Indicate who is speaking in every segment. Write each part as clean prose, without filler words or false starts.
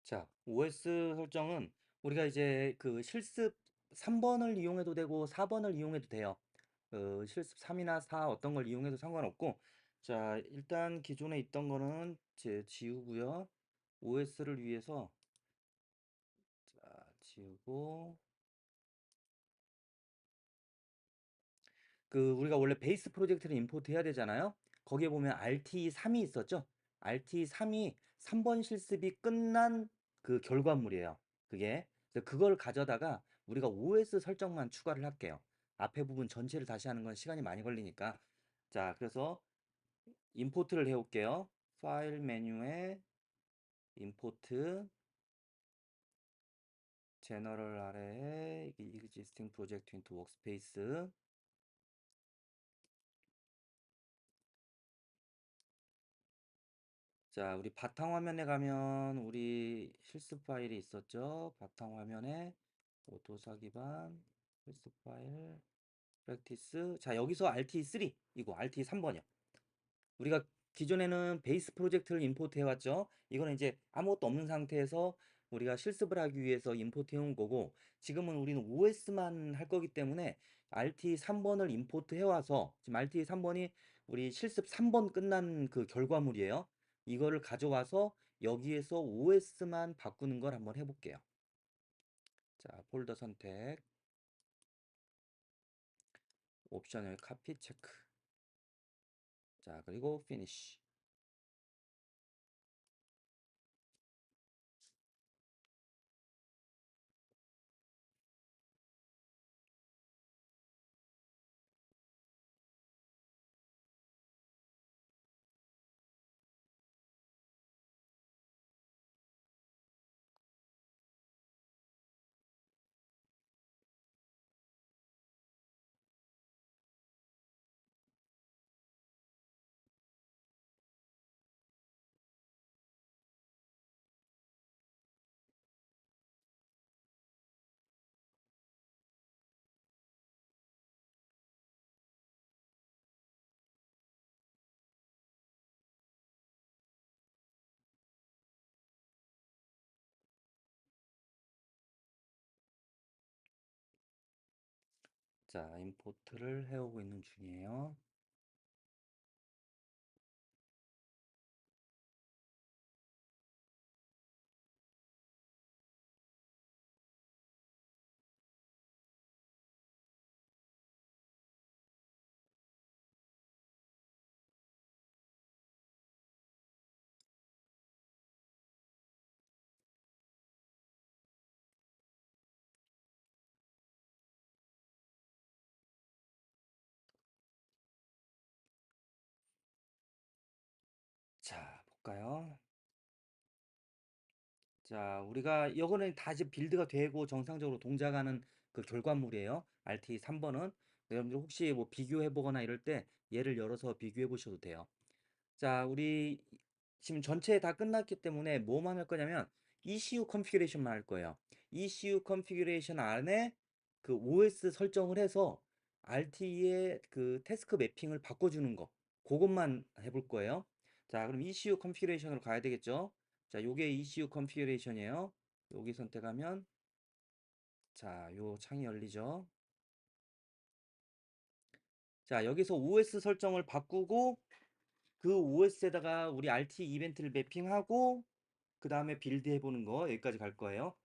Speaker 1: 자, OS 설정은 우리가 이제 그 실습 3번을 이용해도 되고 4번을 이용해도 돼요. 실습 3이나 4 어떤 걸 이용해도 상관없고, 자, 일단 기존에 있던 거는 지우고요. OS를 위해서 자, 지우고 우리가 원래 베이스 프로젝트를 임포트 해야 되잖아요. 거기에 보면 RT3이 있었죠. RT3이 3번 실습이 끝난 그 결과물이에요. 그게. 그래서 그걸 가져다가 우리가 OS 설정만 추가를 할게요. 앞에 부분 전체를 다시 하는 건 시간이 많이 걸리니까. 자, 그래서 임포트를 해올게요. 파일 메뉴에 임포트, 제너럴 아래에 existing project into workspace. 자, 우리 바탕화면에 가면 우리 실습 파일이 있었죠? 바탕화면에 오도사 기반 실습 파일 프랙티스. 자, 여기서 RT3 이거 RT3번이요. 우리가 기존에는 베이스 프로젝트를 임포트 해왔죠. 이거는 이제 아무것도 없는 상태에서 우리가 실습을 하기 위해서 임포트 해온 거고, 지금은 우리는 OS만 할 거기 때문에 RT3번을 임포트 해와서, 지금 RT3번이 우리 실습 3번 끝난 그 결과물이에요. 이거를 가져와서 여기에서 OS만 바꾸는 걸 한번 해볼게요. 자, 폴더 선택, 옵션을 카피 체크. 자, 그리고 피니쉬. 자, 임포트를 해오고 있는 중이에요. 자, 볼까요? 자, 우리가 이거는 다 이제 빌드가 되고 정상적으로 동작하는 그 결과물이에요. RT3번은. 여러분들 혹시 뭐 비교해 보거나 이럴 때 얘를 열어서 비교해 보셔도 돼요. 자, 우리 지금 전체 다 끝났기 때문에 뭐만 할 거냐면 ECU 컨피규레이션만 할 거예요. ECU 컨피규레이션 안에 그 OS 설정을 해서 RT의 그 태스크 매핑을 바꿔주는 거. 그것만 해볼 거예요. 자, 그럼 ECU 컨피규레이션으로 가야 되겠죠? 자, 요게 ECU 컨피규레이션이에요. 여기 선택하면 자, 요 창이 열리죠. 자, 여기서 OS 설정을 바꾸고 그 OS에다가 우리 RT 이벤트를 매핑하고 그 다음에 빌드 해보는 거 여기까지 갈 거예요.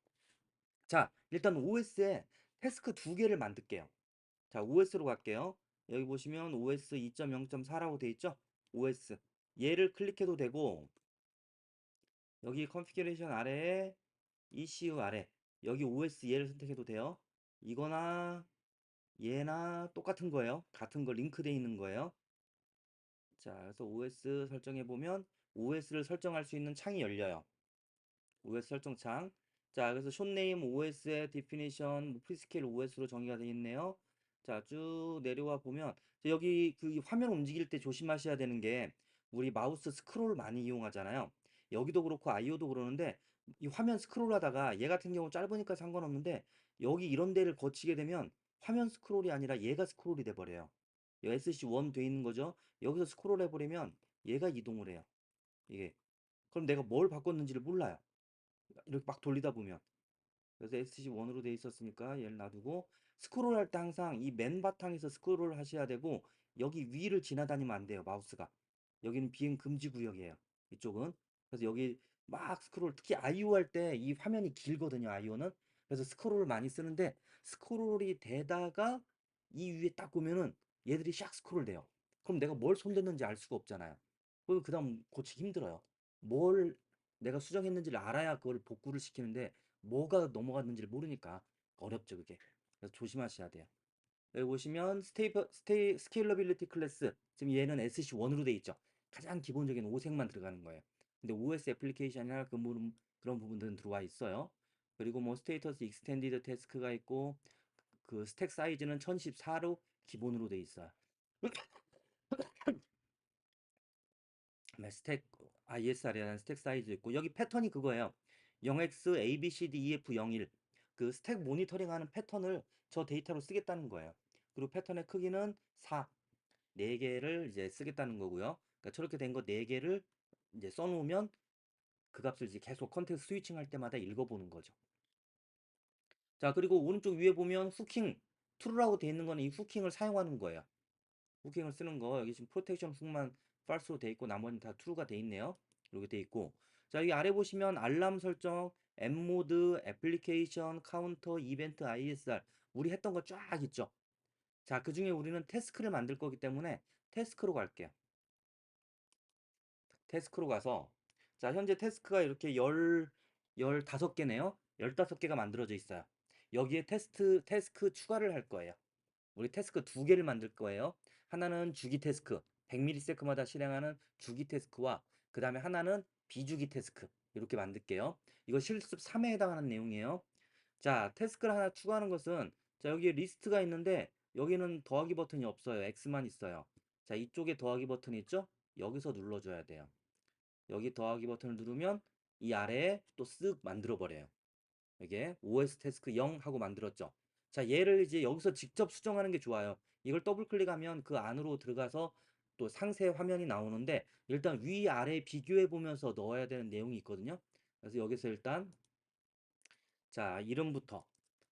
Speaker 1: 자, 일단 OS에 태스크 두 개를 만들게요. 자, OS로 갈게요. 여기 보시면 OS 2.0.4라고 돼 있죠? OS. 얘를 클릭해도 되고, 여기 컨피규레이션 아래에 ECU 아래, 여기 OS 얘를 선택해도 돼요. 이거나 얘나 똑같은 거예요. 같은 거 링크돼 있는 거예요. 자, 그래서 OS 설정해 보면 OS를 설정할 수 있는 창이 열려요. OS 설정창. 자, 그래서 숏네임 OS의 디피니션, 뭐 프리스케일 OS로 정의가 되어 있네요. 자, 쭉 내려와 보면 여기 그 화면 움직일 때 조심하셔야 되는 게 우리 마우스 스크롤 많이 이용하잖아요. 여기도 그렇고 아이오도 그러는데 이 화면 스크롤 하다가 얘 같은 경우 짧으니까 상관없는데 여기 이런 데를 거치게 되면 화면 스크롤이 아니라 얘가 스크롤이 돼 버려요. SC1 돼 있는 거죠. 여기서 스크롤 해버리면 얘가 이동을 해요. 이게. 그럼 내가 뭘 바꿨는지를 몰라요. 이렇게 막 돌리다 보면. 그래서 SC1으로 돼 있었으니까 얘를 놔두고 스크롤 할 때 항상 이 맨 바탕에서 스크롤을 하셔야 되고 여기 위를 지나다니면 안 돼요, 마우스가. 여기는 비행 금지 구역이에요. 이쪽은. 그래서 여기 막 스크롤, 특히 아이오 할 때 이 화면이 길거든요, 아이오는. 그래서 스크롤을 많이 쓰는데 스크롤이 되다가 이 위에 딱 보면은 얘들이 샥 스크롤 돼요. 그럼 내가 뭘 손댔는지 알 수가 없잖아요. 그럼 그다음 고치기 힘들어요. 뭘 내가 수정했는지를 알아야 그걸 복구를 시키는데 뭐가 넘어갔는지를 모르니까 어렵죠, 그게. 그래서 조심하셔야 돼요. 여기 보시면 스케일러빌리티 클래스, 지금 얘는 SC1으로 돼 있죠. 가장 기본적인 오색만 들어가는 거예요. 근데 OS 애플리케이션이나 그런 부분들은 들어와 있어요. 그리고 뭐 스테이터스 익스텐디드 태스크가 있고 그 스택 사이즈는 1014로 기본으로 돼 있어요. 스택 ISR이라는 스택 사이즈 있고 여기 패턴이 그거예요. 0x ABCD EF 01 그 스택 모니터링하는 패턴을 저 데이터로 쓰겠다는 거예요. 그리고 패턴의 크기는 4 4개를 이제 쓰겠다는 거고요. 그러니까 저렇게 된 거 4개를 이제 써놓으면 그 값을 이제 계속 컨텍스트 스위칭 할 때마다 읽어보는 거죠. 자, 그리고 오른쪽 위에 보면 후킹 true라고 돼 있는 거는 이 후킹을 사용하는 거예요. 후킹을 쓰는 거 여기 지금 프로텍션 훅만 false로 돼 있고 나머지는 다 true가 돼 있네요. 이렇게 돼 있고 자 여기 아래 보시면 알람 설정, 앱모드, 애플리케이션, 카운터, 이벤트, ISR 우리 했던 거 쫙 있죠. 자 그중에 우리는 태스크를 만들 거기 때문에 태스크로 갈게요. 태스크로 가서 자 현재 태스크가 이렇게 15개네요. 15개가 만들어져 있어요. 여기에 태스크 추가를 할 거예요. 우리 태스크 두 개를 만들 거예요. 하나는 주기 태스크, 100ms마다 실행하는 주기 태스크와 그 다음에 하나는 비주기 태스크 이렇게 만들게요. 이거 실습 3에 해당하는 내용이에요. 자, 태스크를 하나 추가하는 것은 자, 여기에 리스트가 있는데 여기는 더하기 버튼이 없어요. X만 있어요. 자, 이쪽에 더하기 버튼 있죠? 여기서 눌러줘야 돼요. 여기 더하기 버튼을 누르면 이 아래에 또 쓱 만들어 버려요. 이게 OS 태스크 0 하고 만들었죠. 자, 얘를 이제 여기서 직접 수정하는 게 좋아요. 이걸 더블 클릭하면 그 안으로 들어가서 또 상세 화면이 나오는데 일단 위아래 비교해 보면서 넣어야 되는 내용이 있거든요. 그래서 여기서 일단 자, 이름부터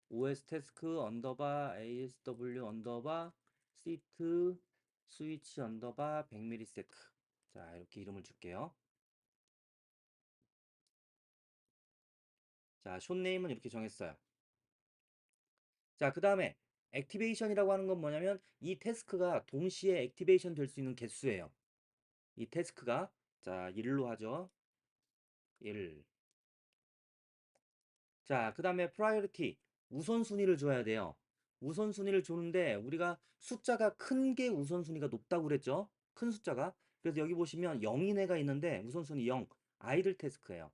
Speaker 1: OS 태스크 언더바 ASW 언더바 시트 스위치 언더바 100msec. 자, 이렇게 이름을 줄게요. 자, 숏네임은 이렇게 정했어요. 자, 그 다음에 액티베이션이라고 하는 건 뭐냐면 이 태스크가 동시에 액티베이션 될 수 있는 개수예요. 이 태스크가 자, 1로 하죠. 1. 자, 그 다음에 프라이어리티 우선순위를 줘야 돼요. 우선순위를 주는데 우리가 숫자가 큰 게 우선순위가 높다고 그랬죠? 큰 숫자가. 그래서 여기 보시면 0인 애가 있는데 우선순위 0. 아이들 태스크예요.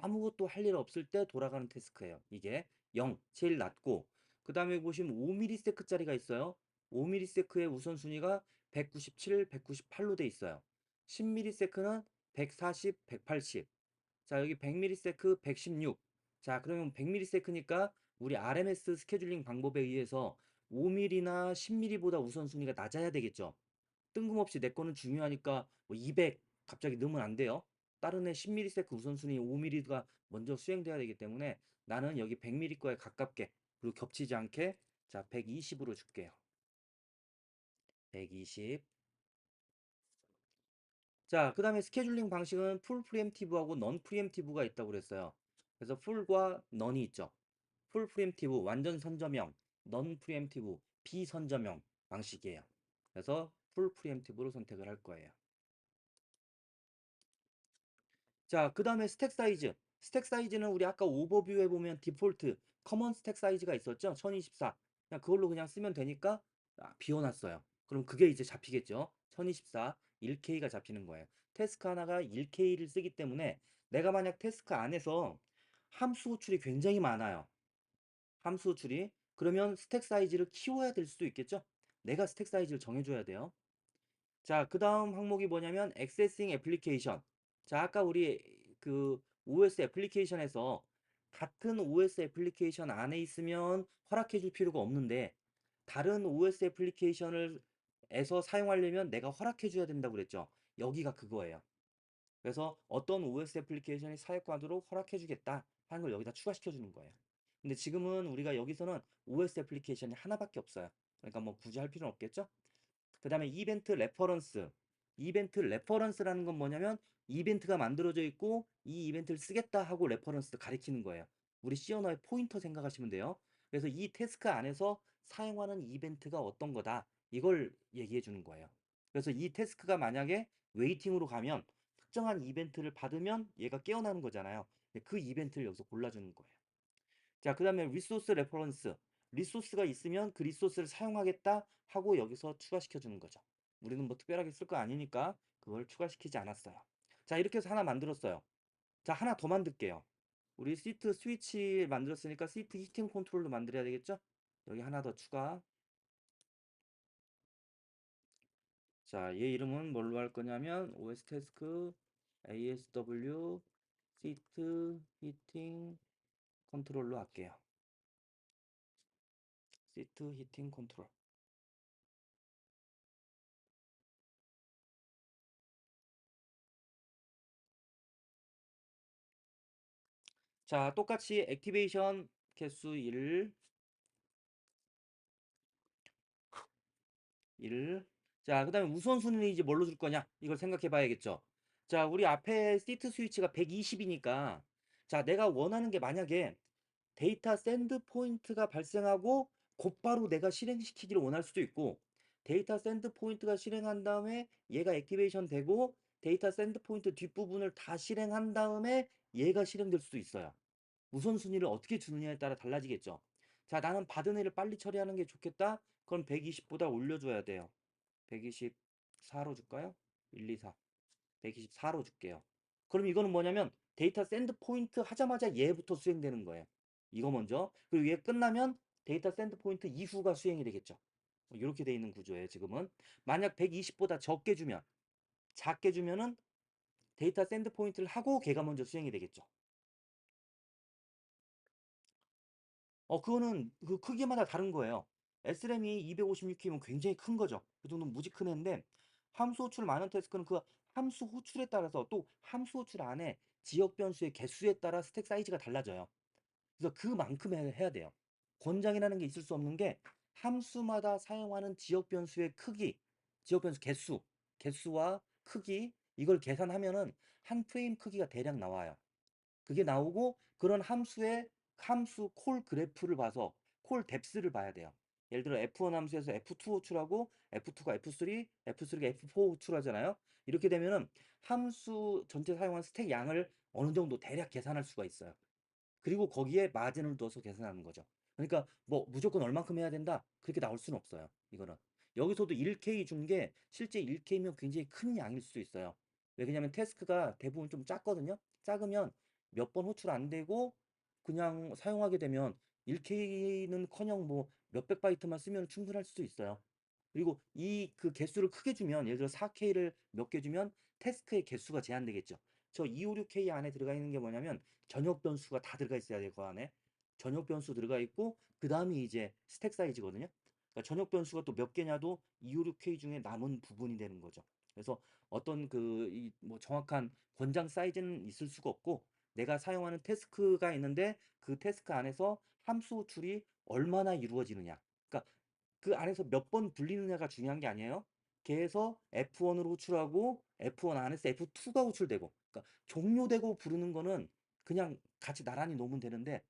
Speaker 1: 아무것도 할 일 없을 때 돌아가는 태스크예요. 이게 0, 제일 낮고 그 다음에 보시면 5ms짜리가 있어요. 5ms의 우선순위가 197, 198로 돼 있어요. 10ms는 140, 180. 자, 여기 100msec 116. 자, 그러면 100msec니까 우리 RMS 스케줄링 방법에 의해서 5mm나 10mm보다 우선순위가 낮아야 되겠죠. 뜬금없이 내 거는 중요하니까 뭐 200 갑자기 넣으면 안 돼요. 다른 애 10msec 우선순위 5mm가 먼저 수행돼야 되기 때문에 나는 여기 100mm 거에 가깝게 그리고 겹치지 않게 자, 120으로 줄게요. 120. 자, 그 다음에 스케줄링 방식은 풀 프리엠티브하고 넌 프리엠티브가 있다고 그랬어요. 그래서 풀과 넌이 있죠. 풀 프리엠티브 완전 선점형, 넌 프리엠티브 비선점형 방식이에요. 그래서 풀 프리엠티브로 선택을 할 거예요. 자, 그 다음에 스택 사이즈. 스택 사이즈는 우리 아까 오버뷰에 보면 디폴트 커먼 스택 사이즈가 있었죠? 1024. 그냥 그걸로 그냥 쓰면 되니까 비워놨어요. 그럼 그게 이제 잡히겠죠? 1024, 1K가 잡히는 거예요. 태스크 하나가 1K를 쓰기 때문에 내가 만약 태스크 안에서 함수 호출이 굉장히 많아요. 함수 호출이. 그러면 스택 사이즈를 키워야 될 수도 있겠죠? 내가 스택 사이즈를 정해줘야 돼요. 자, 그 다음 항목이 뭐냐면 Accessing Application. 자, 아까 우리 그 OS 애플리케이션에서 같은 OS 애플리케이션 안에 있으면 허락해 줄 필요가 없는데 다른 OS 애플리케이션을 에서 사용하려면 내가 허락해 줘야 된다고 그랬죠. 여기가 그거예요. 그래서 어떤 OS 애플리케이션이 사용하도록 허락해주겠다 하는 걸 여기다 추가시켜주는 거예요. 근데 지금은 우리가 여기서는 OS 애플리케이션이 하나밖에 없어요. 그러니까 뭐 굳이 할 필요는 없겠죠? 그 다음에 이벤트 레퍼런스. 이벤트 레퍼런스라는 건 뭐냐면 이벤트가 만들어져 있고 이 이벤트를 쓰겠다 하고 레퍼런스 가리키는 거예요. 우리 C 언어의 포인터 생각하시면 돼요. 그래서 이 태스크 안에서 사용하는 이벤트가 어떤 거다. 이걸 얘기해 주는 거예요. 그래서 이 태스크가 만약에 웨이팅으로 가면 특정한 이벤트를 받으면 얘가 깨어나는 거잖아요. 그 이벤트를 여기서 골라주는 거예요. 자, 그 다음에 리소스 레퍼런스. 리소스가 있으면 그 리소스를 사용하겠다 하고 여기서 추가시켜 주는 거죠. 우리는 뭐 특별하게 쓸 거 아니니까 그걸 추가시키지 않았어요. 자, 이렇게 해서 하나 만들었어요. 자, 하나 더 만들게요. 우리 시트 스위치 만들었으니까 시트 히팅 컨트롤도 만들어야 되겠죠? 여기 하나 더 추가. 자, 얘 이름은 뭘로 할 거냐면 OS 태스크 ASW 시트 히팅 컨트롤로 할게요. 시트 히팅 컨트롤. 자, 똑같이 액티베이션 개수 1, 1. 자, 그 다음에 우선순위는 이제 뭘로 줄 거냐? 이걸 생각해 봐야겠죠. 자, 우리 앞에 시트 스위치가 120이니까, 자, 내가 원하는 게 만약에 데이터 샌드 포인트가 발생하고 곧바로 내가 실행시키기를 원할 수도 있고, 데이터 샌드 포인트가 실행한 다음에 얘가 액티베이션 되고, 데이터 샌드 포인트 뒷부분을 다 실행한 다음에 얘가 실행될 수도 있어요. 우선순위를 어떻게 주느냐에 따라 달라지겠죠. 자, 나는 받은 애를 빨리 처리하는 게 좋겠다. 그럼 120보다 올려줘야 돼요. 124로 줄까요? 1, 2, 4. 124로 줄게요. 그럼 이거는 뭐냐면 데이터 샌드 포인트 하자마자 얘부터 수행되는 거예요. 이거 먼저. 그리고 얘 끝나면 데이터 샌드 포인트 이후가 수행이 되겠죠. 이렇게 돼 있는 구조예요, 지금은. 만약 120보다 적게 주면, 작게 주면은 데이터 샌드 포인트를 하고 걔가 먼저 수행이 되겠죠. 그거는 그 크기마다 다른 거예요. SRAM이 256K면 굉장히 큰 거죠. 그 정도면 무지 큰 애인데 함수 호출 많은 태스크는 그 함수 호출에 따라서 또 함수 호출 안에 지역 변수의 개수에 따라 스택 사이즈가 달라져요. 그래서 그만큼 해야 돼요. 권장이라는 게 있을 수 없는 게 함수마다 사용하는 지역 변수의 크기, 지역 변수 개수와 크기 이걸 계산하면은 한 프레임 크기가 대략 나와요. 그게 나오고 그런 함수의 함수 콜 그래프를 봐서 콜 뎁스를 봐야 돼요. 예를 들어 F1 함수에서 F2 호출하고 F2가 F3, F3가 F4 호출하잖아요. 이렇게 되면은 함수 전체 사용한 스택 양을 어느 정도 대략 계산할 수가 있어요. 그리고 거기에 마진을 둬서 계산하는 거죠. 그러니까 뭐 무조건 얼만큼 해야 된다 그렇게 나올 수는 없어요. 이거는 여기서도 1K 준 게 실제 1K면 굉장히 큰 양일 수도 있어요. 왜냐면 태스크가 대부분 좀 작거든요. 작으면 몇 번 호출 안 되고 그냥 사용하게 되면 1K는커녕 뭐 몇백 바이트만 쓰면 충분할 수도 있어요. 그리고 이 그 개수를 크게 주면 예를 들어 4K를 몇 개 주면 태스크의 개수가 제한되겠죠. 저 256K 안에 들어가 있는 게 뭐냐면 전역 변수가 다 들어가 있어야 돼요. 그 안에 전역 변수 들어가 있고 그 다음이 이제 스택 사이즈거든요. 그러니까 전역 변수가 또 몇 개냐도 256K 중에 남은 부분이 되는 거죠. 그래서 어떤 그 이 뭐 정확한 권장 사이즈는 있을 수가 없고 내가 사용하는 태스크가 있는데 그 태스크 안에서 함수 호출이 얼마나 이루어지느냐. 그러니까 그 안에서 몇 번 불리느냐가 중요한 게 아니에요. 걔에서 F1으로 호출하고 F1 안에서 F2가 호출되고 그러니까 종료되고 부르는 거는 그냥 같이 나란히 놓으면 되는데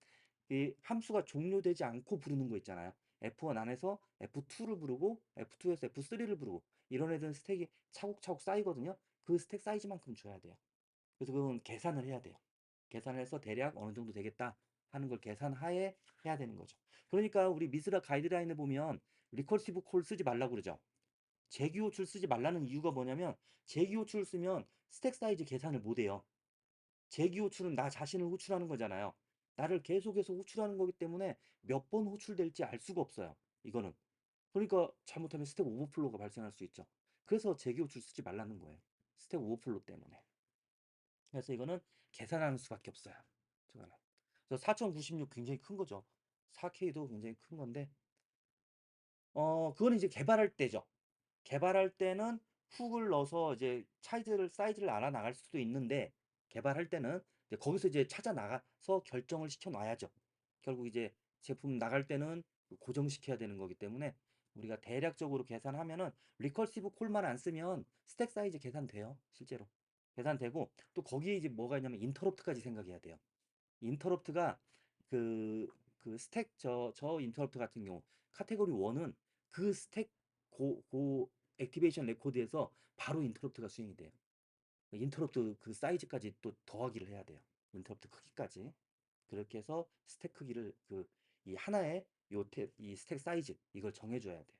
Speaker 1: 이 함수가 종료되지 않고 부르는 거 있잖아요. F1 안에서 F2를 부르고 F2에서 F3를 부르고 이런 애들은 스택이 차곡차곡 쌓이거든요. 그 스택 사이즈만큼 줘야 돼요. 그래서 그건 계산을 해야 돼요. 계산을 해서 대략 어느 정도 되겠다 하는 걸 계산하에 해야 되는 거죠. 그러니까 우리 미스라 가이드라인에 보면 리커시브 콜 쓰지 말라고 그러죠. 재기 호출 쓰지 말라는 이유가 뭐냐면 재기 호출 쓰면 스택 사이즈 계산을 못 해요. 재기 호출은 나 자신을 호출하는 거잖아요. 나를 계속해서 호출하는 거기 때문에 몇 번 호출될지 알 수가 없어요. 이거는. 그러니까 잘못하면 스택 오버플로가 발생할 수 있죠. 그래서 재기 호출 쓰지 말라는 거예요. 스택 오버플로 때문에. 그래서 이거는 계산하는 수밖에 없어요. 저거는. 그래서 4096 굉장히 큰 거죠. 4K도 굉장히 큰 건데 그거는 이제 개발할 때죠. 개발할 때는 훅을 넣어서 이제 사이즈를 알아나갈 수도 있는데 개발할 때는 이제 거기서 이제 찾아 나가서 결정을 시켜 놔야죠. 결국 이제 제품 나갈 때는 고정시켜야 되는 거기 때문에 우리가 대략적으로 계산하면은 리커시브 콜만 안 쓰면 스택 사이즈 계산돼요. 실제로 계산되고 또 거기에 이제 뭐가 있냐면 인터럽트까지 생각해야 돼요. 인터럽트가 그, 그 스택 저 인터럽트 같은 경우 카테고리 1은 그 스택 고 액티베이션 레코드에서 바로 인터럽트가 수행이 돼요. 인터럽트 그 사이즈까지 또 더하기를 해야 돼요. 인터럽트 크기까지. 그렇게 해서 스택 크기를 이 하나의 이 스택 사이즈 이걸 정해줘야 돼요.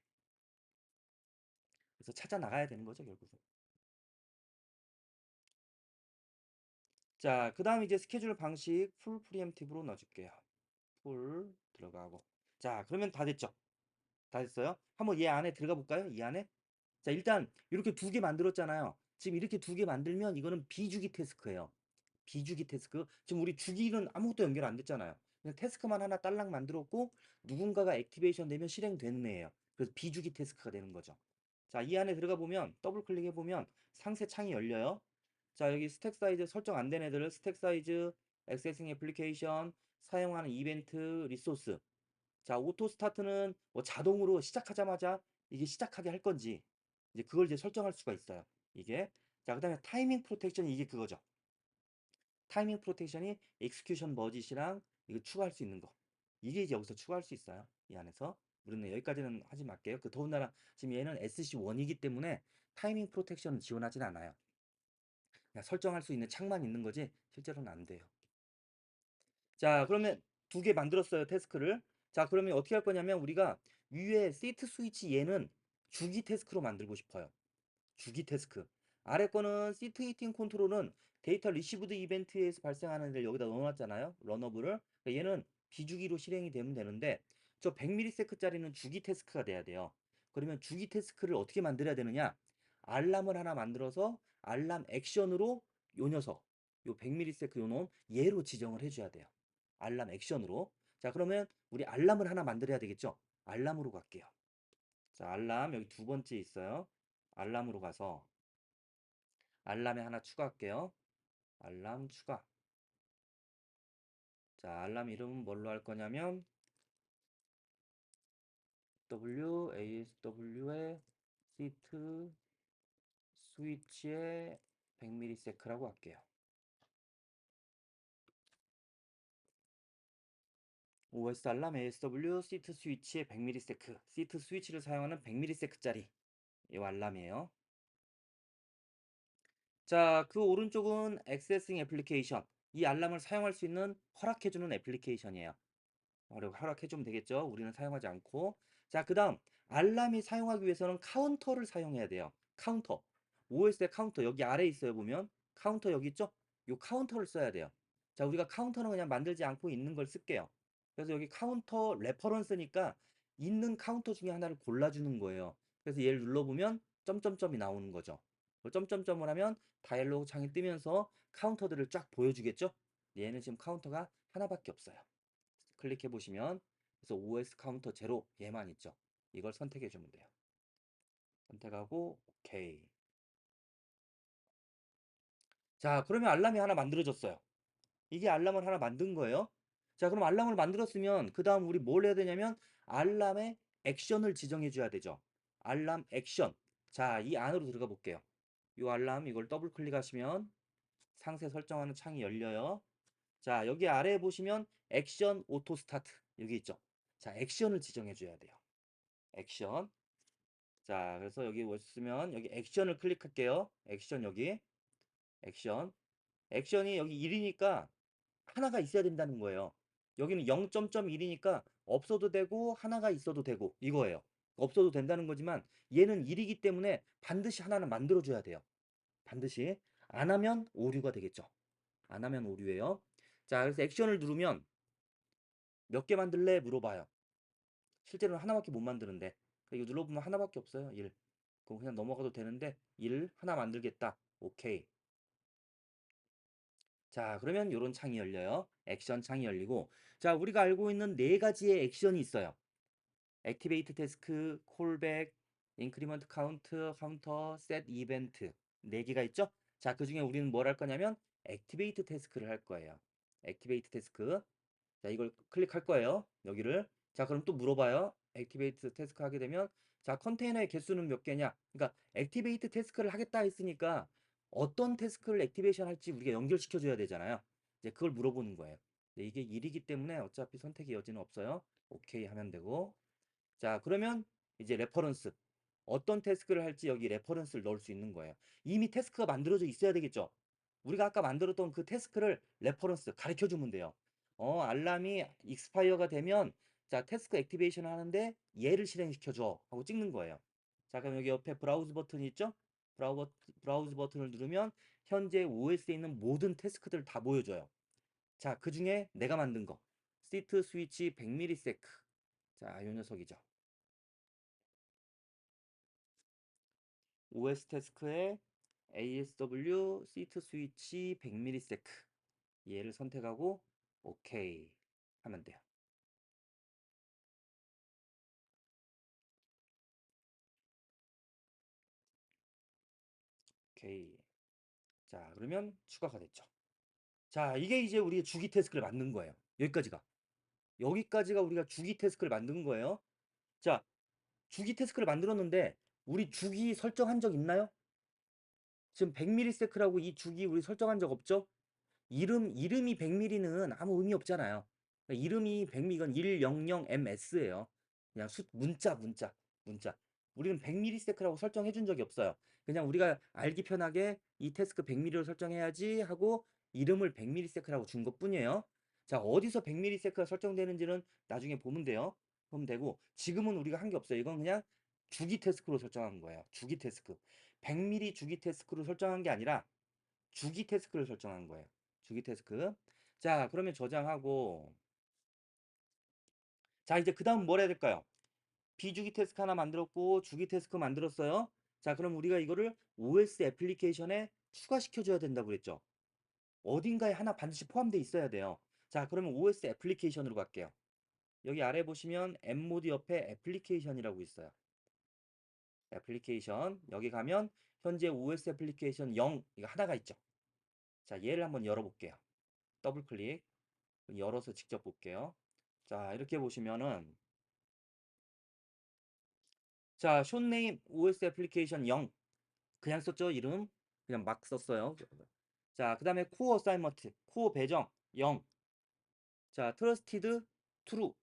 Speaker 1: 그래서 찾아 나가야 되는 거죠, 결국은. 자, 그 다음 이제 스케줄 방식 풀 프리엠티브로 넣어줄게요. 풀 들어가고. 자, 그러면 다 됐죠? 다 됐어요? 한번 얘 안에 들어가 볼까요? 이 안에? 자, 일단 이렇게 두 개 만들었잖아요. 지금 이렇게 두 개 만들면 이거는 비주기 태스크예요. 비주기 태스크. 지금 우리 주기는 아무것도 연결 안 됐잖아요. 그냥 태스크만 하나 딸랑 만들었고 누군가가 액티베이션 되면 실행되는 애예요. 그래서 비주기 태스크가 되는 거죠. 자, 이 안에 들어가 보면 더블 클릭해 보면 상세 창이 열려요. 자, 여기 스택 사이즈 설정 안 된 애들을 스택 사이즈, 액세싱 애플리케이션, 사용하는 이벤트, 리소스. 자, 오토 스타트는 뭐 자동으로 시작하자마자 이게 시작하게 할 건지 이제 그걸 이제 설정할 수가 있어요. 이게. 자, 그다음에 타이밍 프로텍션이 이게 그거죠. 타이밍 프로텍션이 execution budget이랑 이거 추가할 수 있는 거. 이게 이제 여기서 추가할 수 있어요. 이 안에서. 우리는 여기까지는 하지 말게요. 그 더군다나 지금 얘는 SC1이기 때문에 타이밍 프로텍션은 지원하진 않아요. 그냥 설정할 수 있는 창만 있는 거지 실제로는 안 돼요. 자, 그러면 두 개 만들었어요, 태스크를. 자, 그러면 어떻게 할 거냐면 우리가 위에 세트 스위치 얘는 주기 태스크로 만들고 싶어요. 주기 태스크. 아래 거는 시트 히팅 컨트롤은 데이터 리시브드 이벤트에서 발생하는 애를 여기다 넣어놨잖아요. 러너블을. 그러니까 얘는 비주기로 실행이 되면 되는데 저 100ms짜리는 주기 태스크가 돼야 돼요. 그러면 주기 태스크를 어떻게 만들어야 되느냐? 알람을 하나 만들어서 알람 액션으로 요 녀석, 요 100ms 요 놈 얘로 지정을 해줘야 돼요. 알람 액션으로. 자, 그러면 우리 알람을 하나 만들어야 되겠죠? 알람으로 갈게요. 자, 알람 여기 두 번째 있어요. 알람으로 가서 알람에 하나 추가할게요. 알람 추가. 자, 알람 이름은 뭘로 할 거냐면 ASW의 시트 스위치의 100ms라고 할게요. OS 알람 ASW 시트 스위치의 100ms. 시트 스위치를 사용하는 100ms짜리 이 알람이에요. 자, 그 오른쪽은 액세싱 애플리케이션. 이 알람을 사용할 수 있는 허락해주는 애플리케이션이에요. 허락해주면 되겠죠. 우리는 사용하지 않고. 자, 그 다음 알람이 사용하기 위해서는 카운터를 사용해야 돼요. 카운터. OS의 카운터 여기 아래에 있어요. 보면 카운터 여기 있죠? 이 카운터를 써야 돼요. 자, 우리가 카운터는 그냥 만들지 않고 있는 걸 쓸게요. 그래서 여기 카운터 레퍼런스니까 있는 카운터 중에 하나를 골라주는 거예요. 그래서 얘를 눌러보면 점점점이 나오는 거죠. 점점점을 하면 다이얼로그 창이 뜨면서 카운터들을 쫙 보여주겠죠? 얘는 지금 카운터가 하나밖에 없어요. 클릭해 보시면 그래서 OS 카운터 제로 얘만 있죠. 이걸 선택해 주면 돼요. 선택하고 오케이. 자, 그러면 알람이 하나 만들어졌어요. 이게 알람을 하나 만든 거예요. 자, 그럼 알람을 만들었으면 그 다음 우리 뭘 해야 되냐면 알람의 액션을 지정해 줘야 되죠. 알람 액션. 자, 이 안으로 들어가 볼게요. 이 알람 이걸 더블 클릭하시면 상세 설정하는 창이 열려요. 자, 여기 아래에 보시면 액션 오토 스타트 여기 있죠. 자, 액션을 지정해 줘야 돼요. 액션. 자, 그래서 여기 오시면 여기 액션을 클릭할게요. 액션 여기. 액션. 액션이 여기 1이니까 하나가 있어야 된다는 거예요. 여기는 0.1이니까 없어도 되고 하나가 있어도 되고 이거예요. 없어도 된다는 거지만 얘는 1이기 때문에 반드시 하나는 만들어줘야 돼요. 반드시. 안 하면 오류가 되겠죠. 안 하면 오류예요. 자, 그래서 액션을 누르면 몇 개 만들래? 물어봐요. 실제로는 하나밖에 못 만드는데. 이거 눌러보면 하나밖에 없어요. 1. 그럼 그냥 넘어가도 되는데 1 하나 만들겠다. 오케이. 자, 그러면 요런 창이 열려요. 액션 창이 열리고 자, 우리가 알고 있는 네 가지의 액션이 있어요. 액티베이트 태스크, 콜백, 인크리먼트 카운터, 셋 이벤트 4개가 있죠? 자, 그 중에 우리는 뭘 할 거냐면 액티베이트 태스크를 할 거예요. 액티베이트 태스크. 자, 이걸 클릭할 거예요. 여기를. 자, 그럼 또 물어봐요. 액티베이트 태스크 하게 되면 자, 컨테이너의 개수는 몇 개냐? 그러니까 액티베이트 태스크를 하겠다 했으니까 어떤 태스크를 액티베이션 할지 우리가 연결시켜 줘야 되잖아요. 이제 그걸 물어보는 거예요. 근데 이게 1이기 때문에 어차피 선택의 여지는 없어요. 오케이 하면 되고. 자, 그러면 이제 레퍼런스. 어떤 태스크를 할지 여기 레퍼런스를 넣을 수 있는 거예요. 이미 태스크가 만들어져 있어야 되겠죠. 우리가 아까 만들었던 그 태스크를 레퍼런스 가르쳐 주면 돼요. 알람이 익스파이어가 되면 자, 태스크 액티베이션 하는데 얘를 실행시켜 줘 하고 찍는 거예요. 자, 그럼 여기 옆에 브라우즈 버튼이 있죠? 브라우즈 버튼을 누르면 현재 OS에 있는 모든 태스크들을 다 보여줘요. 자, 그 중에 내가 만든 거. 시트 스위치 100ms. 자, 요 녀석이죠. OS 태스크에 ASW 시트 스위치 100ms 얘를 선택하고 오케이 하면 돼요. 오케이. 자, 그러면 추가가 됐죠. 자, 이게 이제 우리의 주기 태스크를 만든 거예요. 여기까지가. 여기까지가 우리가 주기 태스크를 만든 거예요. 자, 주기 태스크를 만들었는데 우리 주기 설정한 적 있나요? 지금 100ms라고 이 주기 우리 설정한 적 없죠? 이름이 100mm는 아무 의미 없잖아요. 그러니까 이름이 100mm, 이건 100MS예요. 그냥 문자. 우리는 100ms라고 설정해 준 적이 없어요. 그냥 우리가 알기 편하게 이 태스크 100mm로 설정해야지 하고 이름을 100ms라고 준 것뿐이에요. 자, 어디서 100ms가 설정되는지는 나중에 보면 돼요. 보면 되고 지금은 우리가 한 게 없어요. 이건 그냥 주기 태스크로 설정한 거예요. 주기 태스크. 100mm 주기 태스크로 설정한 게 아니라 주기 태스크를 설정한 거예요. 주기 태스크. 자, 그러면 저장하고 자, 이제 그 다음 뭘 해야 될까요? 비주기 태스크 하나 만들었고 주기 태스크 만들었어요. 자, 그럼 우리가 이거를 OS 애플리케이션에 추가시켜 줘야 된다고 그랬죠. 어딘가에 하나 반드시 포함되어 있어야 돼요. 자, 그러면 OS 애플리케이션으로 갈게요. 여기 아래 보시면 M모드 옆에 애플리케이션이라고 있어요. 애플리케이션. 여기 가면 현재 OS 애플리케이션 0 이거 하나가 있죠. 자, 얘를 한번 열어볼게요. 더블 클릭. 열어서 직접 볼게요. 자, 이렇게 보시면은 자, 숏네임 OS 애플리케이션 0 그냥 썼죠, 이름. 그냥 막 썼어요. 자, 그 다음에 코어 어사이먼트, 코어 배정 0. 자, 트러스티드 트루,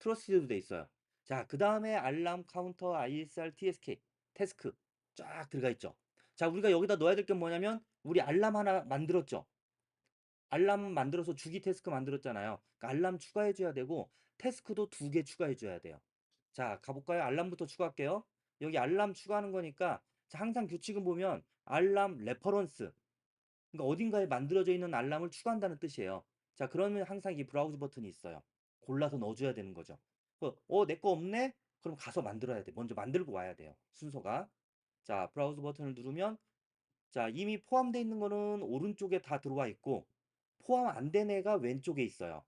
Speaker 1: 트러스티드도 돼 있어요. 자, 그 다음에 알람 카운터 ISR TSK 태스크 쫙 들어가 있죠. 자, 우리가 여기다 넣어야 될 게 뭐냐면 우리 알람 하나 만들었죠. 알람 만들어서 주기 태스크 만들었잖아요. 그러니까 알람 추가해줘야 되고 태스크도 2개 추가해줘야 돼요. 자, 가볼까요? 알람부터 추가할게요. 여기 알람 추가하는 거니까 자, 항상 규칙은 보면 알람 레퍼런스 그러니까 어딘가에 만들어져 있는 알람을 추가한다는 뜻이에요. 자, 그러면 항상 이 브라우즈 버튼이 있어요. 골라서 넣어줘야 되는 거죠. 내 거 없네? 그럼 가서 만들어야 돼. 먼저 만들고 와야 돼요. 순서가. 자, 브라우즈 버튼을 누르면 자, 이미 포함되어 있는 거는 오른쪽에 다 들어와 있고 포함 안 된 애가 왼쪽에 있어요.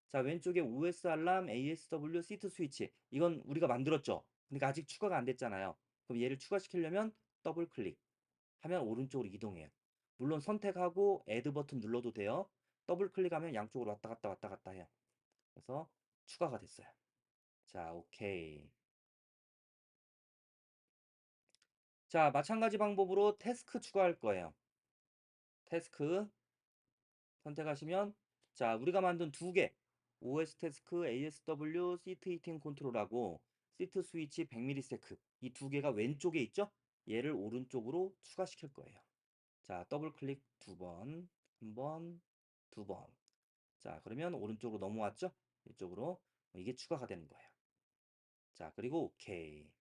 Speaker 1: 자, 왼쪽에 OS 알람, ASW, 시트 스위치. 이건 우리가 만들었죠. 그러니까 아직 추가가 안 됐잖아요. 그럼 얘를 추가시키려면 더블 클릭 하면 오른쪽으로 이동해요. 물론 선택하고 애드 버튼 눌러도 돼요. 더블 클릭하면 양쪽으로 왔다 갔다 해요. 그래서 추가가 됐어요. 자, 오케이. 자, 마찬가지 방법으로 태스크 추가할 거예요. 태스크 선택하시면 자, 우리가 만든 2개 OS 태스크 ASW 시트 히팅 컨트롤하고 시트 스위치 100ms 이 2개가 왼쪽에 있죠? 얘를 오른쪽으로 추가시킬 거예요. 자, 더블 클릭 2번, 1번, 2번. 자, 그러면 오른쪽으로 넘어왔죠? 이쪽으로 이게 추가가 되는 거예요. 자, 그리고 오케이.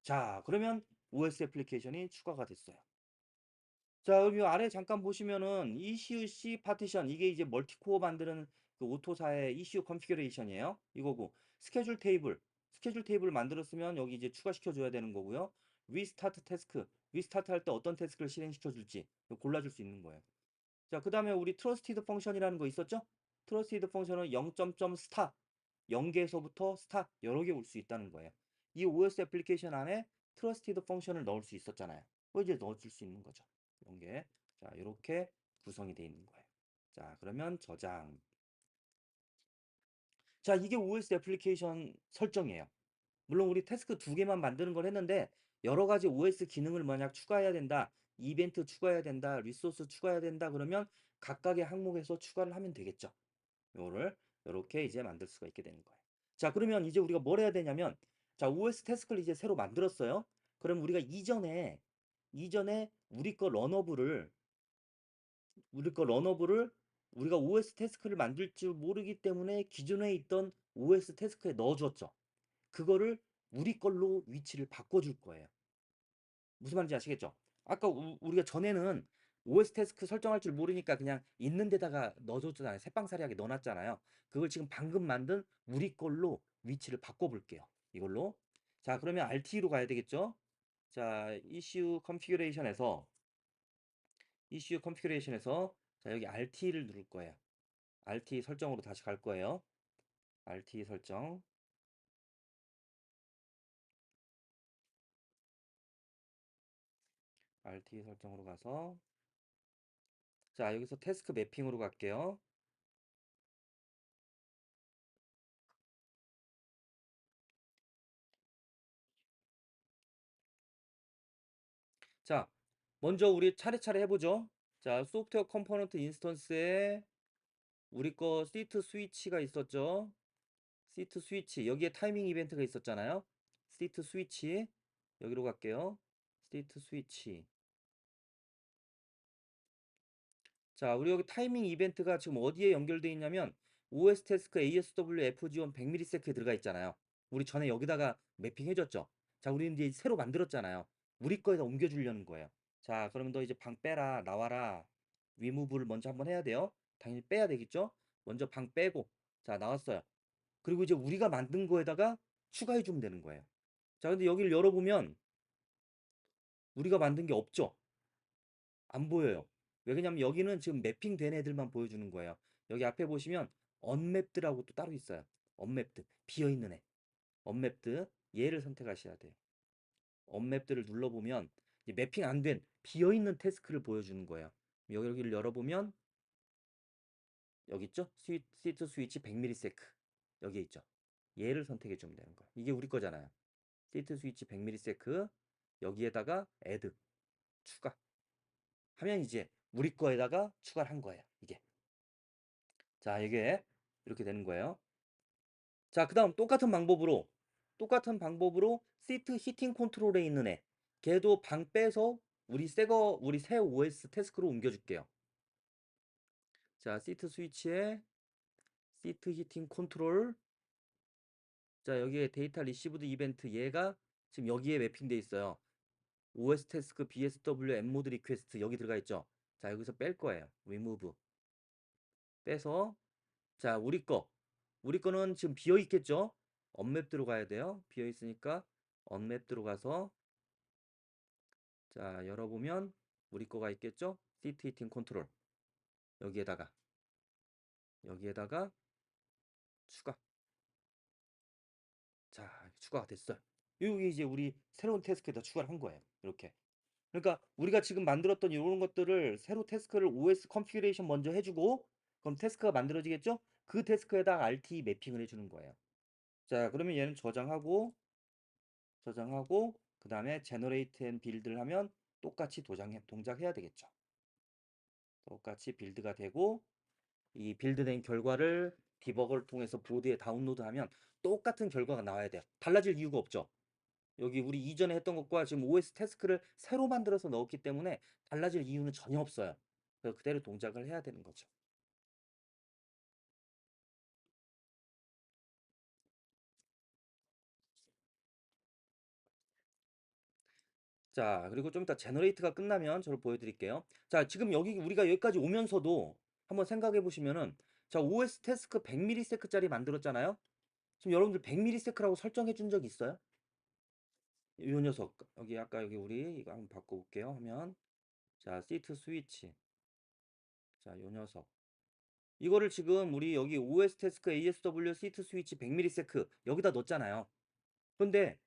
Speaker 1: 자, 그러면 OS 애플리케이션이 추가가 됐어요. 자, 여기 아래 잠깐 보시면은 ECU C 파티션 이게 이제 멀티코어 만드는 그 오토사의 ECU 컨피그레이션이에요. 이거고 스케줄 테이블 만들었으면 여기 이제 추가시켜 줘야 되는 거고요. 리스타트 태스크 리스타트 할 때 어떤 태스크를 실행시켜 줄지 골라줄 수 있는 거예요. 자, 그 다음에 우리 트러스티드 펑션이라는 거 있었죠? 트러스티드 펑션은 0. 스타 0개에서부터 스타 여러 개 올 수 있다는 거예요. 이 OS 애플리케이션 안에 트러스티드 펑션을 넣을 수 있었잖아요. 이제 넣어줄 수 있는 거죠. 0개. 자, 이렇게 구성이 되어 있는 거예요. 자, 그러면 저장. 자, 이게 OS 애플리케이션 설정이에요. 물론 우리 태스크 두 개만 만드는 걸 했는데 여러 가지 OS 기능을 만약 추가해야 된다, 이벤트 추가해야 된다, 리소스 추가해야 된다 그러면 각각의 항목에서 추가를 하면 되겠죠. 요거를 이렇게 이제 만들 수가 있게 되는 거예요. 자, 그러면 이제 우리가 뭘 해야 되냐면, 자, OS 태스크를 이제 새로 만들었어요. 그럼 우리가 이전에 우리 거 러너블을 우리가 OS 태스크를 만들 줄 모르기 때문에 기존에 있던 OS 태스크에 넣어주었죠. 그거를 우리 걸로 위치를 바꿔줄 거예요. 무슨 말인지 아시겠죠? 아까 우리가 전에는 OS 태스크 설정할 줄 모르니까 그냥 있는 데다가 넣어줬잖아요. 새빵사리하게 넣어놨잖아요. 그걸 지금 방금 만든 우리 걸로 위치를 바꿔볼게요. 이걸로. 자, 그러면 RT로 가야 되겠죠? 자, 이슈 컨피그레이션에서 자, 여기 RT를 누를 거예요. RT 설정으로 다시 갈 거예요. RT 설정. RT 설정으로 가서 자, 여기서 태스크 매핑으로 갈게요. 자, 먼저 우리 차례차례 해보죠. 자, 소프트웨어 컴포넌트 인스턴스에 우리 거 시트 스위치가 있었죠. 시트 스위치. 여기에 타이밍 이벤트가 있었잖아요. 시트 스위치. 여기로 갈게요. 시트 스위치. 자, 우리 여기 타이밍 이벤트가 지금 어디에 연결되어 있냐면 OS 태스크 ASW FG1 100ms에 들어가 있잖아요. 우리 전에 여기다가 매핑 해줬죠. 자, 우리 이제 새로 만들었잖아요. 우리 거에다 옮겨주려는 거예요. 자, 그러면 너 이제 방 빼라, 나와라. 리무브를 먼저 한번 해야 돼요. 당연히 빼야 되겠죠? 먼저 방 빼고. 자, 나왔어요. 그리고 이제 우리가 만든 거에다가 추가해주면 되는 거예요. 자, 근데 여기를 열어보면 우리가 만든 게 없죠? 안 보여요. 왜냐면 여기는 지금 매핑된 애들만 보여주는 거예요. 여기 앞에 보시면 언맵드라고 또 따로 있어요. 언맵드. 비어있는 애. 언맵드. 얘를 선택하셔야 돼요. 언맵드를 눌러보면 매핑 안 된 비어있는 태스크를 보여주는 거예요. 여기를 열어보면 여기 있죠? 시트 스위치 100ms 여기에 있죠. 얘를 선택해 주면 되는 거예요. 이게 우리 거잖아요. 시트 스위치 100ms 여기에다가 add 추가 하면 이제 우리 거에다가 추가를 한 거예요. 이게. 자, 이게 이렇게 되는 거예요. 자, 그 다음 똑같은 방법으로 시트 히팅 컨트롤에 있는 애 걔도 방 빼서 우리 새 OS 태스크로 옮겨줄게요. 자, 시트 스위치에 시트 히팅 컨트롤. 자, 여기에 데이터 리시브드 이벤트 얘가 지금 여기에 매핑돼 있어요. OS 태스크 BSW 엠모드 리퀘스트 여기 들어가 있죠. 자, 여기서 뺄 거예요. remove 빼서 자, 우리 거는 지금 비어 있겠죠? 언맵 들어가야 돼요. 비어 있으니까 언맵 들어가서 자, 열어보면 우리 거가 있겠죠? 시트 히팅 컨트롤 여기에다가 추가. 자, 추가가 됐어요. 여기 이제 우리 새로운 태스크에다 추가를 한 거예요. 이렇게. 그러니까 우리가 지금 만들었던 이런 것들을 새로 태스크를 OS 컨피그레이션 먼저 해주고 그럼 태스크가 만들어지겠죠? 그 태스크에다가 RT 매핑을 해주는 거예요. 자, 그러면 얘는 저장하고 그 다음에 제너레이트 앤 빌드를 하면 똑같이 동작해야 되겠죠. 똑같이 빌드가 되고 이 빌드된 결과를 디버거를 통해서 보드에 다운로드하면 똑같은 결과가 나와야 돼요. 달라질 이유가 없죠. 여기 우리 이전에 했던 것과 지금 OS 태스크를 새로 만들어서 넣었기 때문에 달라질 이유는 전혀 없어요. 그래서 그대로 동작을 해야 되는 거죠. 자, 그리고 좀 이따 제너레이트가 끝나면 저를 보여드릴게요. 자, 지금 우리가 여기까지 오면서도 한번 생각해 보시면은 자, OS 태스크 100ms짜리 만들었잖아요. 지금 여러분들 100ms라고 설정해 준 적 있어요? 요 녀석 여기 아까 여기 우리 이거 한번 바꿔볼게요 하면 자 시트 스위치 자 요 녀석 이거를 지금 우리 여기 OS 태스크 ASW 시트 스위치 100ms 여기다 넣었잖아요. 그런데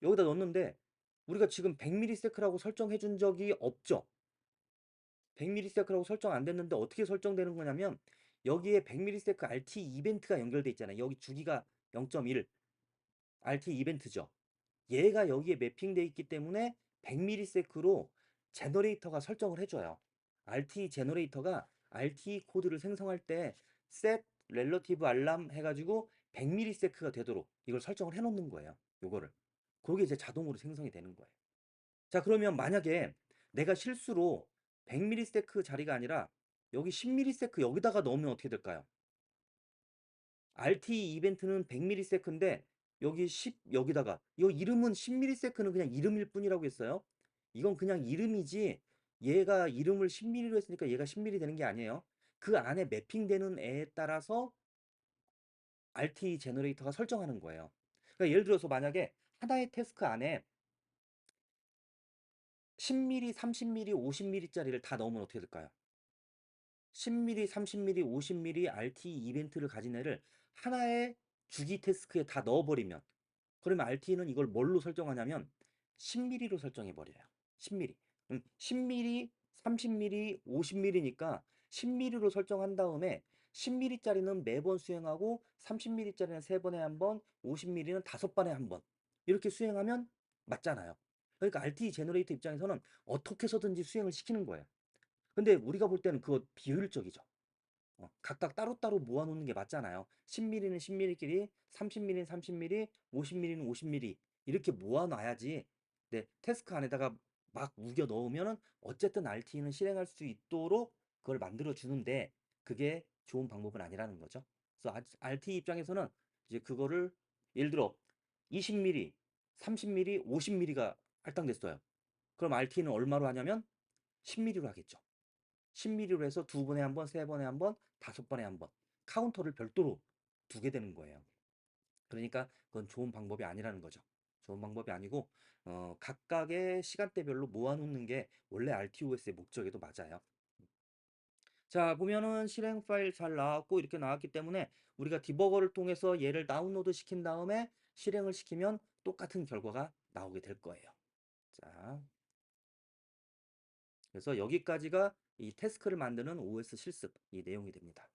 Speaker 1: 여기다 넣었는데 우리가 지금 100ms라고 설정해 준 적이 없죠. 100ms라고 설정 안 됐는데 어떻게 설정되는 거냐면 여기에 100ms RT 이벤트가 연결돼 있잖아요. 여기 주기가 0.1 RT 이벤트죠. 얘가 여기에 매핑돼 있기 때문에 100ms로 제너레이터가 설정을 해줘요. RT 제너레이터가 RT 코드를 생성할 때 set relative alarm 해가지고 100ms가 되도록 이걸 설정을 해놓는 거예요. 요거를. 그게 이제 자동으로 생성이 되는 거예요. 자, 그러면 만약에 내가 실수로 100ms 자리가 아니라 여기 10ms 여기다가 넣으면 어떻게 될까요? RT 이벤트는 100ms인데 여기 10 여기다가 이 이름은 10ms는 그냥 이름일 뿐이라고 했어요. 이건 그냥 이름이지 얘가 이름을 10mm로 했으니까 얘가 10mm 되는 게 아니에요. 그 안에 매핑되는 애에 따라서 RT 제너레이터가 설정하는 거예요. 그러니까 예를 들어서 만약에 하나의 태스크 안에 10mm, 30mm, 50mm짜리를 다 넣으면 어떻게 될까요? 10mm, 30mm, 50mm RT 이벤트를 가진 애를 하나의 주기 태스크에 다 넣어버리면 그러면 RT는 이걸 뭘로 설정하냐면 10mm로 설정해버려요. 10mm. 10mm, 30mm, 50mm니까 10mm로 설정한 다음에 10mm짜리는 매번 수행하고 30mm짜리는 3번에 한 번, 50mm는 5번에 한 번. 이렇게 수행하면 맞잖아요. 그러니까 RT 제너레이터 입장에서는 어떻게 해서든지 수행을 시키는 거예요. 근데 우리가 볼 때는 그거 비효율적이죠. 각각 따로따로 모아놓는 게 맞잖아요. 10mm는 10mm끼리, 30mm는 30mm, 50mm는 50mm 이렇게 모아놔야지 네, 태스크 안에다가 막 우겨 넣으면은 어쨌든 RT는 실행할 수 있도록 그걸 만들어 주는데 그게 좋은 방법은 아니라는 거죠. 그래서 RT 입장에서는 이제 그거를 예를 들어 20mm, 30mm, 50mm가 할당됐어요. 그럼 RT는 얼마로 하냐면 10mm로 하겠죠. 10mm로 해서 2번에 한 번, 3번에 한 번, 5번에 한 번. 카운터를 별도로 두게 되는 거예요. 그러니까 그건 좋은 방법이 아니라는 거죠. 좋은 방법이 아니고 각각의 시간대별로 모아놓는 게 원래 RTOS의 목적에도 맞아요. 자, 보면은 실행 파일 잘 나왔고 이렇게 나왔기 때문에 우리가 디버거를 통해서 얘를 다운로드 시킨 다음에 실행을 시키면 똑같은 결과가 나오게 될 거예요. 자, 그래서 여기까지가 이 태스크를 만드는 OS 실습 이 내용이 됩니다.